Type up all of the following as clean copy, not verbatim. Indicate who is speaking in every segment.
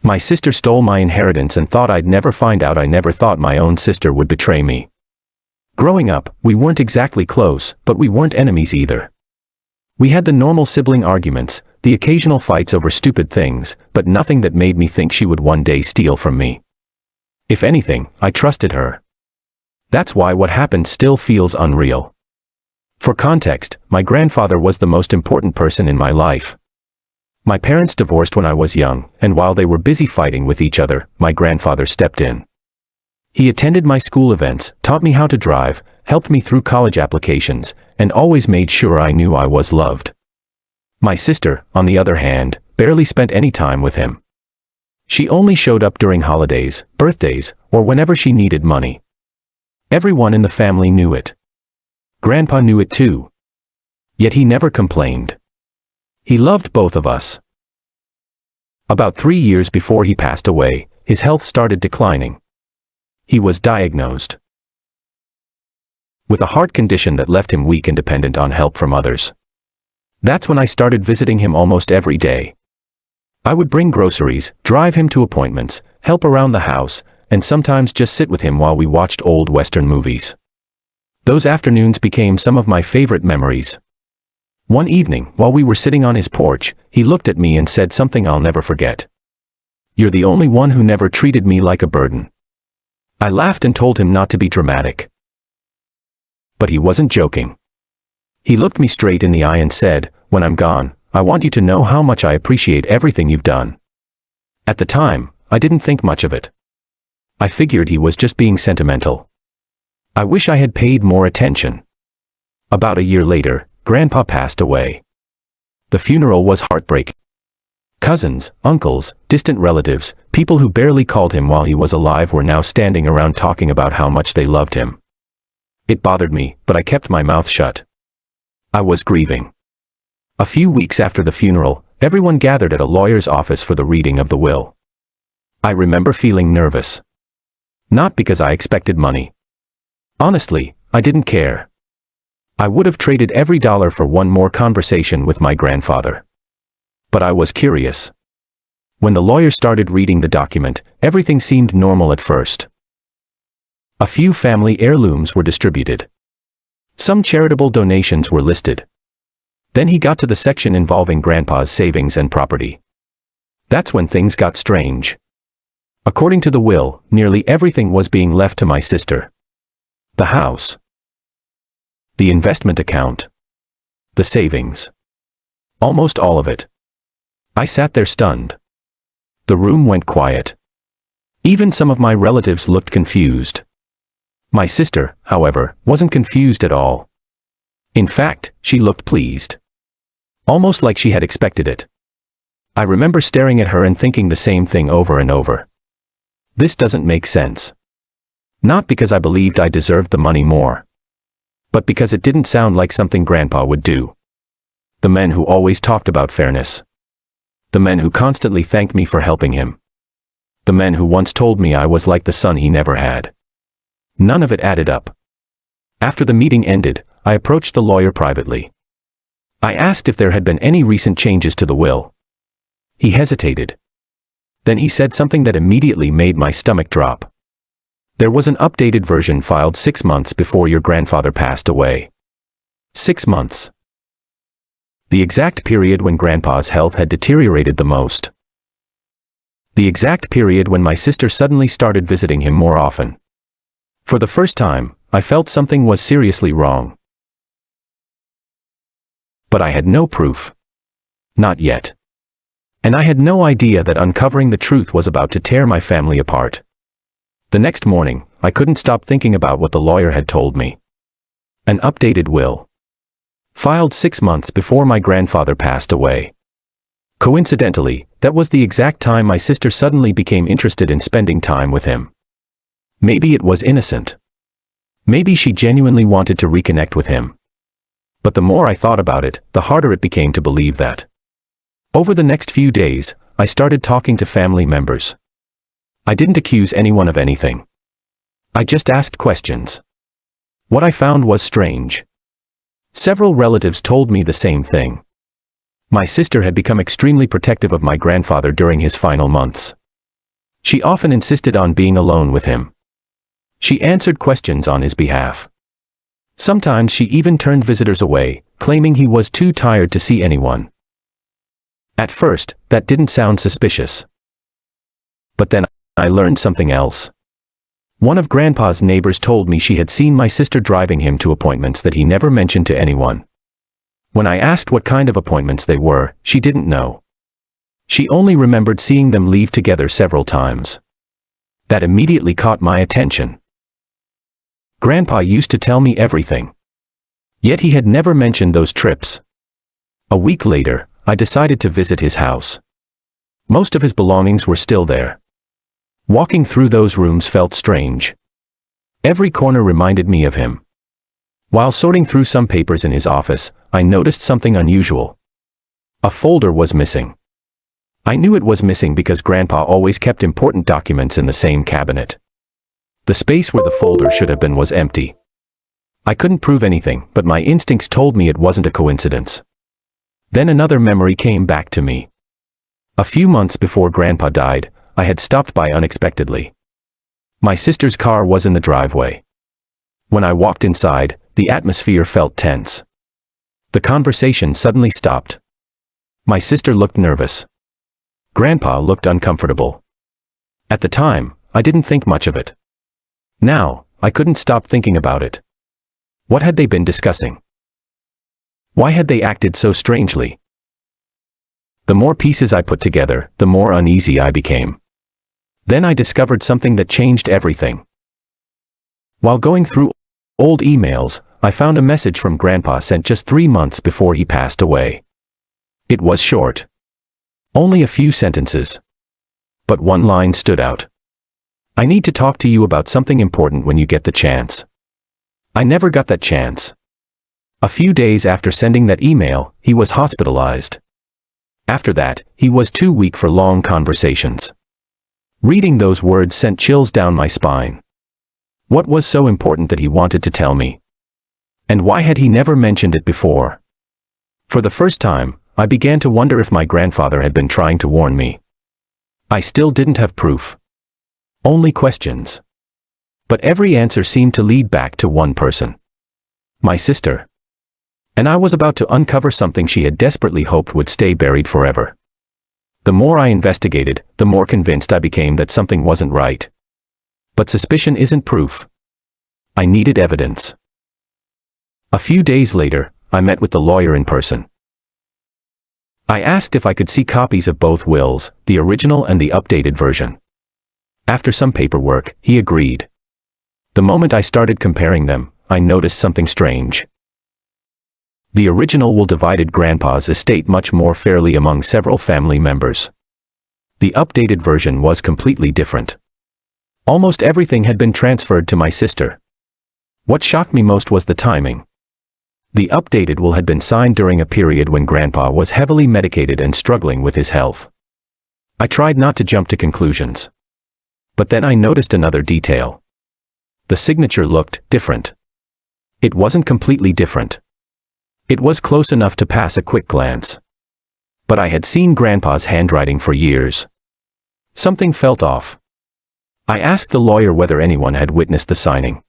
Speaker 1: My sister stole my inheritance and thought I'd never find out. I never thought my own sister would betray me. Growing up, we weren't exactly close, but we weren't enemies either. We had the normal sibling arguments, the occasional fights over stupid things, but nothing that made me think she would one day steal from me. If anything, I trusted her. That's why what happened still feels unreal. For context, my grandfather was the most important person in my life. My parents divorced when I was young, and while they were busy fighting with each other, my grandfather stepped in. He attended my school events, taught me how to drive, helped me through college applications, and always made sure I knew I was loved. My sister, on the other hand, barely spent any time with him. She only showed up during holidays, birthdays, or whenever she needed money. Everyone in the family knew it. Grandpa knew it too. Yet he never complained. He loved both of us. About 3 years before he passed away, his health started declining. He was diagnosed with a heart condition that left him weak and dependent on help from others. That's when I started visiting him almost every day. I would bring groceries, drive him to appointments, help around the house, and sometimes just sit with him while we watched old Western movies. Those afternoons became some of my favorite memories. One evening, while we were sitting on his porch, he looked at me and said something I'll never forget. "You're the only one who never treated me like a burden." I laughed and told him not to be dramatic. But he wasn't joking. He looked me straight in the eye and said, "When I'm gone, I want you to know how much I appreciate everything you've done." At the time, I didn't think much of it. I figured he was just being sentimental. I wish I had paid more attention. About a year later, Grandpa passed away. The funeral was heartbreaking. Cousins, uncles, distant relatives, people who barely called him while he was alive were now standing around talking about how much they loved him. It bothered me, but I kept my mouth shut. I was grieving. A few weeks after the funeral, everyone gathered at a lawyer's office for the reading of the will. I remember feeling nervous. Not because I expected money. Honestly, I didn't care. I would have traded every dollar for one more conversation with my grandfather. But I was curious. When the lawyer started reading the document, everything seemed normal at first. A few family heirlooms were distributed. Some charitable donations were listed. Then he got to the section involving Grandpa's savings and property. That's when things got strange. According to the will, nearly everything was being left to my sister. The house. The investment account. The savings. Almost all of it. I sat there stunned. The room went quiet. Even some of my relatives looked confused. My sister, however, wasn't confused at all. In fact, she looked pleased. Almost like she had expected it. I remember staring at her and thinking the same thing over and over. This doesn't make sense. Not because I believed I deserved the money more, but because it didn't sound like something Grandpa would do. The men who always talked about fairness. The men who constantly thanked me for helping him. The men who once told me I was like the son he never had. None of it added up. After the meeting ended, I approached the lawyer privately. I asked if there had been any recent changes to the will. He hesitated. Then he said something that immediately made my stomach drop. "There was an updated version filed 6 months before your grandfather passed away." 6 months. The exact period when Grandpa's health had deteriorated the most. The exact period when my sister suddenly started visiting him more often. For the first time, I felt something was seriously wrong. But I had no proof. Not yet. And I had no idea that uncovering the truth was about to tear my family apart. The next morning, I couldn't stop thinking about what the lawyer had told me. An updated will. Filed 6 months before my grandfather passed away. Coincidentally, that was the exact time my sister suddenly became interested in spending time with him. Maybe it was innocent. Maybe she genuinely wanted to reconnect with him. But the more I thought about it, the harder it became to believe that. Over the next few days, I started talking to family members. I didn't accuse anyone of anything. I just asked questions. What I found was strange. Several relatives told me the same thing. My sister had become extremely protective of my grandfather during his final months. She often insisted on being alone with him. She answered questions on his behalf. Sometimes she even turned visitors away, claiming he was too tired to see anyone. At first, that didn't sound suspicious. But then I learned something else. One of Grandpa's neighbors told me she had seen my sister driving him to appointments that he never mentioned to anyone. When I asked what kind of appointments they were, she didn't know. She only remembered seeing them leave together several times. That immediately caught my attention. Grandpa used to tell me everything. Yet he had never mentioned those trips. A week later, I decided to visit his house. Most of his belongings were still there. Walking through those rooms felt strange. Every corner reminded me of him. While sorting through some papers in his office, I noticed something unusual. A folder was missing. I knew it was missing because Grandpa always kept important documents in the same cabinet. The space where the folder should have been was empty. I couldn't prove anything, but my instincts told me it wasn't a coincidence. Then another memory came back to me. A few months before Grandpa died, I had stopped by unexpectedly. My sister's car was in the driveway. When I walked inside, the atmosphere felt tense. The conversation suddenly stopped. My sister looked nervous. Grandpa looked uncomfortable. At the time, I didn't think much of it. Now, I couldn't stop thinking about it. What had they been discussing? Why had they acted so strangely? The more pieces I put together, the more uneasy I became. Then I discovered something that changed everything. While going through old emails, I found a message from Grandpa sent just 3 months before he passed away. It was short. Only a few sentences. But one line stood out. I need to talk to you about something important when you get the chance. I never got that chance. A few days after sending that email, he was hospitalized. After that, he was too weak for long conversations. Reading those words sent chills down my spine. What was so important that he wanted to tell me? And why had he never mentioned it before? For the first time, I began to wonder if my grandfather had been trying to warn me. I still didn't have proof. Only questions. But every answer seemed to lead back to one person. My sister. And I was about to uncover something she had desperately hoped would stay buried forever. The more I investigated, the more convinced I became that something wasn't right. But suspicion isn't proof. I needed evidence. A few days later, I met with the lawyer in person. I asked if I could see copies of both wills, the original and the updated version. After some paperwork, he agreed. The moment I started comparing them, I noticed something strange. The original will divided Grandpa's estate much more fairly among several family members. The updated version was completely different. Almost everything had been transferred to my sister. What shocked me most was the timing. The updated will had been signed during a period when Grandpa was heavily medicated and struggling with his health. I tried not to jump to conclusions. But then I noticed another detail. The signature looked different. It wasn't completely different. It was close enough to pass a quick glance. But I had seen Grandpa's handwriting for years. Something felt off. I asked the lawyer whether anyone had witnessed the signing.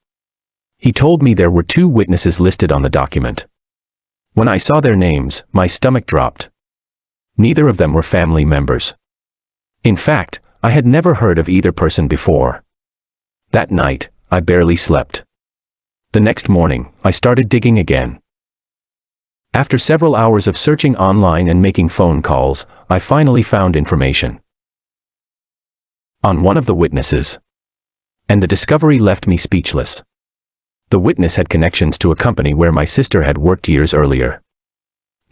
Speaker 1: He told me there were 2 witnesses listed on the document. When I saw their names, my stomach dropped. Neither of them were family members. In fact, I had never heard of either person before. That night, I barely slept. The next morning, I started digging again. After several hours of searching online and making phone calls, I finally found information on one of the witnesses. And the discovery left me speechless. The witness had connections to a company where my sister had worked years earlier.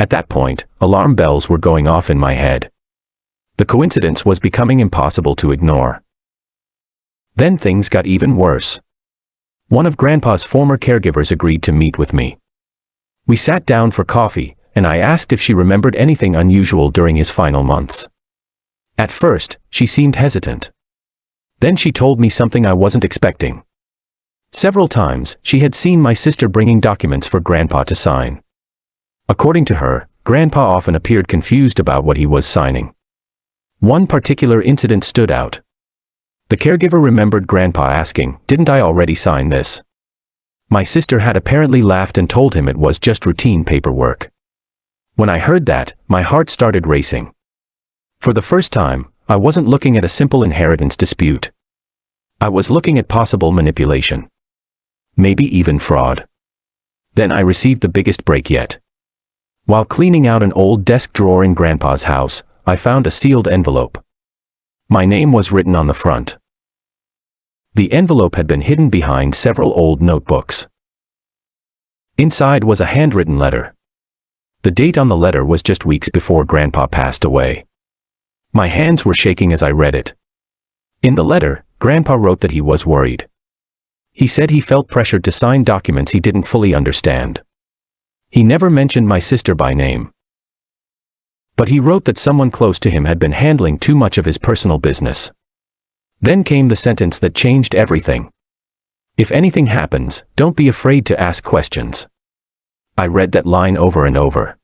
Speaker 1: At that point, alarm bells were going off in my head. The coincidence was becoming impossible to ignore. Then things got even worse. One of Grandpa's former caregivers agreed to meet with me. We sat down for coffee, and I asked if she remembered anything unusual during his final months. At first, she seemed hesitant. Then she told me something I wasn't expecting. Several times, she had seen my sister bringing documents for Grandpa to sign. According to her, Grandpa often appeared confused about what he was signing. One particular incident stood out. The caregiver remembered Grandpa asking, "Didn't I already sign this?" My sister had apparently laughed and told him it was just routine paperwork. When I heard that, my heart started racing. For the first time, I wasn't looking at a simple inheritance dispute. I was looking at possible manipulation. Maybe even fraud. Then I received the biggest break yet. While cleaning out an old desk drawer in Grandpa's house, I found a sealed envelope. My name was written on the front. The envelope had been hidden behind several old notebooks. Inside was a handwritten letter. The date on the letter was just weeks before Grandpa passed away. My hands were shaking as I read it. In the letter, Grandpa wrote that he was worried. He said he felt pressured to sign documents he didn't fully understand. He never mentioned my sister by name. But he wrote that someone close to him had been handling too much of his personal business. Then came the sentence that changed everything. "If anything happens, don't be afraid to ask questions." I read that line over and over.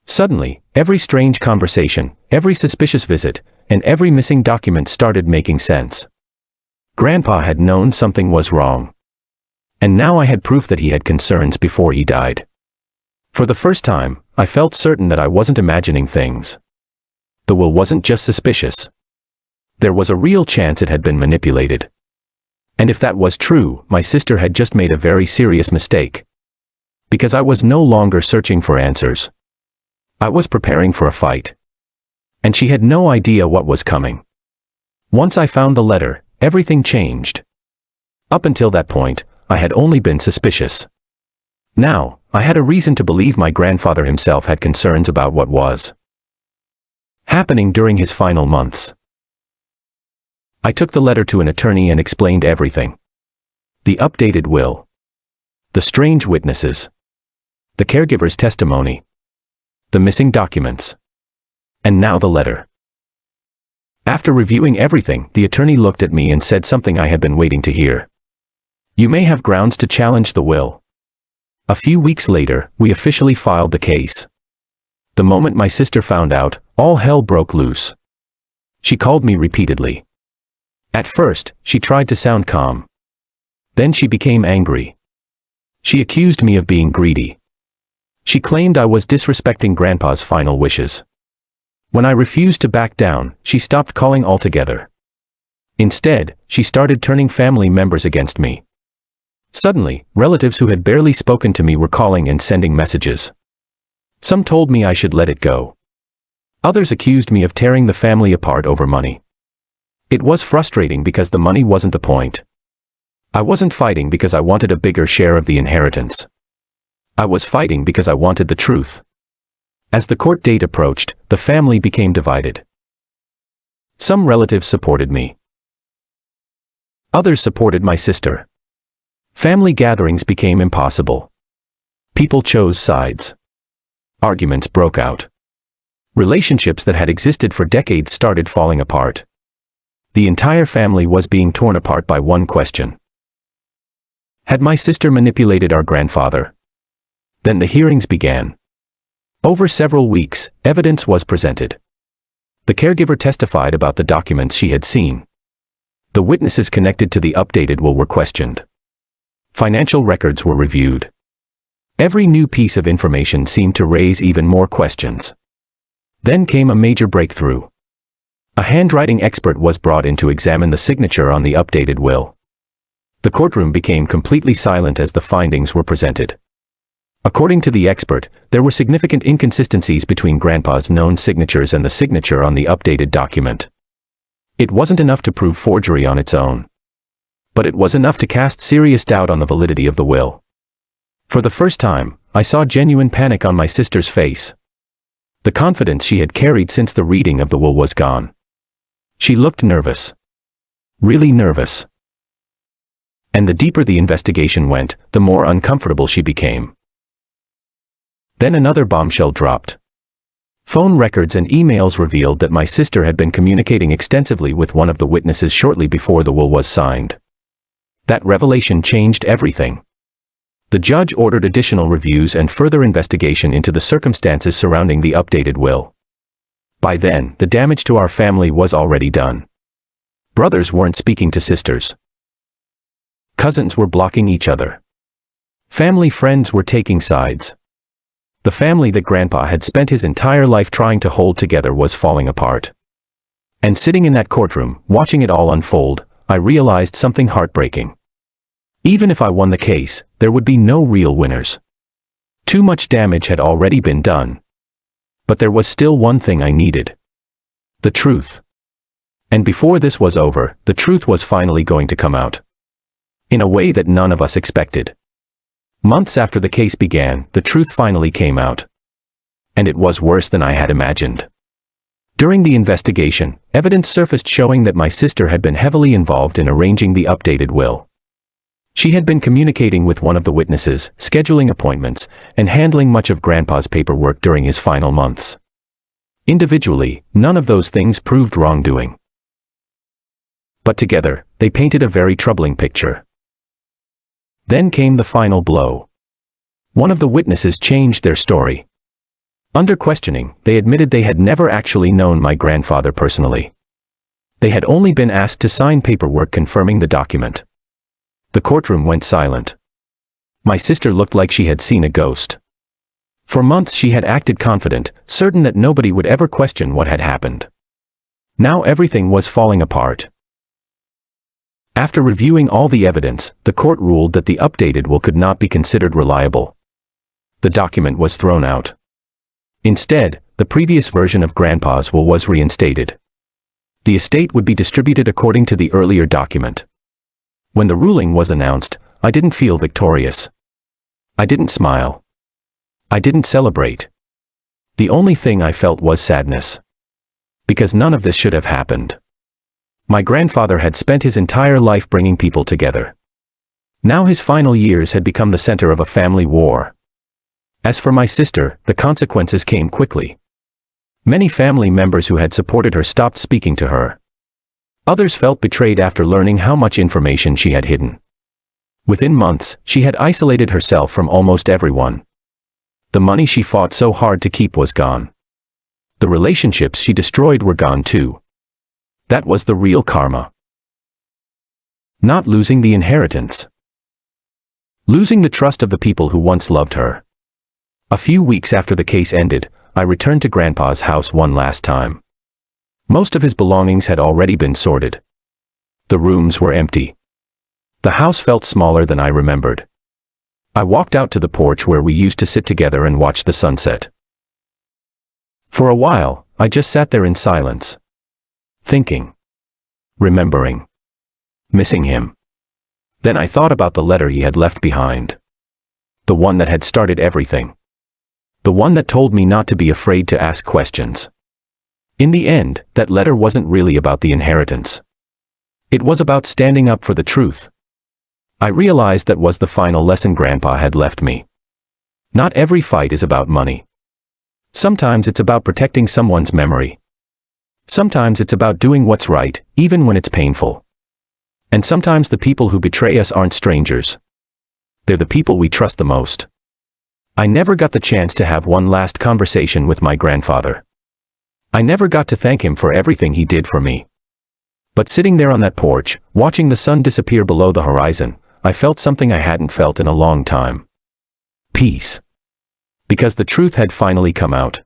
Speaker 1: Suddenly, every strange conversation, every suspicious visit, and every missing document started making sense. Grandpa had known something was wrong. And now I had proof that he had concerns before he died. For the first time, I felt certain that I wasn't imagining things. The will wasn't just suspicious. There was a real chance it had been manipulated. And if that was true, my sister had just made a very serious mistake. Because I was no longer searching for answers. I was preparing for a fight. And she had no idea what was coming. Once I found the letter, everything changed. Up until that point, I had only been suspicious. Now, I had a reason to believe my grandfather himself had concerns about what was happening during his final months. I took the letter to an attorney and explained everything. The updated will. The strange witnesses. The caregiver's testimony. The missing documents. And now the letter. After reviewing everything, the attorney looked at me and said something I had been waiting to hear. "You may have grounds to challenge the will." A few weeks later, we officially filed the case. The moment my sister found out, all hell broke loose. She called me repeatedly. At first, she tried to sound calm. Then she became angry. She accused me of being greedy. She claimed I was disrespecting Grandpa's final wishes. When I refused to back down, she stopped calling altogether. Instead, she started turning family members against me. Suddenly, relatives who had barely spoken to me were calling and sending messages. Some told me I should let it go. Others accused me of tearing the family apart over money. It was frustrating because the money wasn't the point. I wasn't fighting because I wanted a bigger share of the inheritance. I was fighting because I wanted the truth. As the court date approached, the family became divided. Some relatives supported me. Others supported my sister. Family gatherings became impossible. People chose sides. Arguments broke out. Relationships that had existed for decades started falling apart. The entire family was being torn apart by one question. Had my sister manipulated our grandfather? Then the hearings began. Over several weeks, evidence was presented. The caregiver testified about the documents she had seen. The witnesses connected to the updated will were questioned. Financial records were reviewed. Every new piece of information seemed to raise even more questions. Then came a major breakthrough. A handwriting expert was brought in to examine the signature on the updated will. The courtroom became completely silent as the findings were presented. According to the expert, there were significant inconsistencies between Grandpa's known signatures and the signature on the updated document. It wasn't enough to prove forgery on its own. But it was enough to cast serious doubt on the validity of the will. For the first time, I saw genuine panic on my sister's face. The confidence she had carried since the reading of the will was gone. She looked nervous. Really nervous. And the deeper the investigation went, the more uncomfortable she became. Then another bombshell dropped. Phone records and emails revealed that my sister had been communicating extensively with one of the witnesses shortly before the will was signed. That revelation changed everything. The judge ordered additional reviews and further investigation into the circumstances surrounding the updated will. By then, the damage to our family was already done. Brothers weren't speaking to sisters. Cousins were blocking each other. Family friends were taking sides. The family that Grandpa had spent his entire life trying to hold together was falling apart. And sitting in that courtroom, watching it all unfold, I realized something heartbreaking. Even if I won the case, there would be no real winners. Too much damage had already been done. But there was still one thing I needed. The truth. And before this was over, the truth was finally going to come out. In a way that none of us expected. Months after the case began, the truth finally came out. And it was worse than I had imagined. During the investigation, evidence surfaced showing that my sister had been heavily involved in arranging the updated will. She had been communicating with one of the witnesses, scheduling appointments, and handling much of Grandpa's paperwork during his final months. Individually, none of those things proved wrongdoing. But together, they painted a very troubling picture. Then came the final blow. One of the witnesses changed their story. Under questioning, they admitted they had never actually known my grandfather personally. They had only been asked to sign paperwork confirming the document. The courtroom went silent. My sister looked like she had seen a ghost. For months she had acted confident, certain that nobody would ever question what had happened. Now everything was falling apart. After reviewing all the evidence, the court ruled that the updated will could not be considered reliable. The document was thrown out. Instead, the previous version of Grandpa's will was reinstated. The estate would be distributed according to the earlier document. When the ruling was announced, I didn't feel victorious. I didn't smile. I didn't celebrate. The only thing I felt was sadness. Because none of this should have happened. My grandfather had spent his entire life bringing people together. Now his final years had become the center of a family war. As for my sister, the consequences came quickly. Many family members who had supported her stopped speaking to her. Others felt betrayed after learning how much information she had hidden. Within months, she had isolated herself from almost everyone. The money she fought so hard to keep was gone. The relationships she destroyed were gone too. That was the real karma. Not losing the inheritance. Losing the trust of the people who once loved her. A few weeks after the case ended, I returned to Grandpa's house one last time. Most of his belongings had already been sorted. The rooms were empty. The house felt smaller than I remembered. I walked out to the porch where we used to sit together and watch the sunset. For a while, I just sat there in silence. Thinking. Remembering. Missing him. Then I thought about the letter he had left behind. The one that had started everything. The one that told me not to be afraid to ask questions. In the end, that letter wasn't really about the inheritance. It was about standing up for the truth. I realized that was the final lesson Grandpa had left me. Not every fight is about money. Sometimes it's about protecting someone's memory. Sometimes it's about doing what's right, even when it's painful. And sometimes the people who betray us aren't strangers. They're the people we trust the most. I never got the chance to have one last conversation with my grandfather. I never got to thank him for everything he did for me. But sitting there on that porch, watching the sun disappear below the horizon, I felt something I hadn't felt in a long time. Peace. Because the truth had finally come out.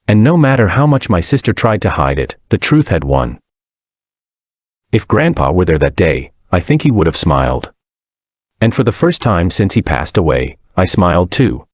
Speaker 1: And no matter how much my sister tried to hide it, the truth had won. If Grandpa were there that day, I think he would have smiled. And for the first time since he passed away, I smiled too.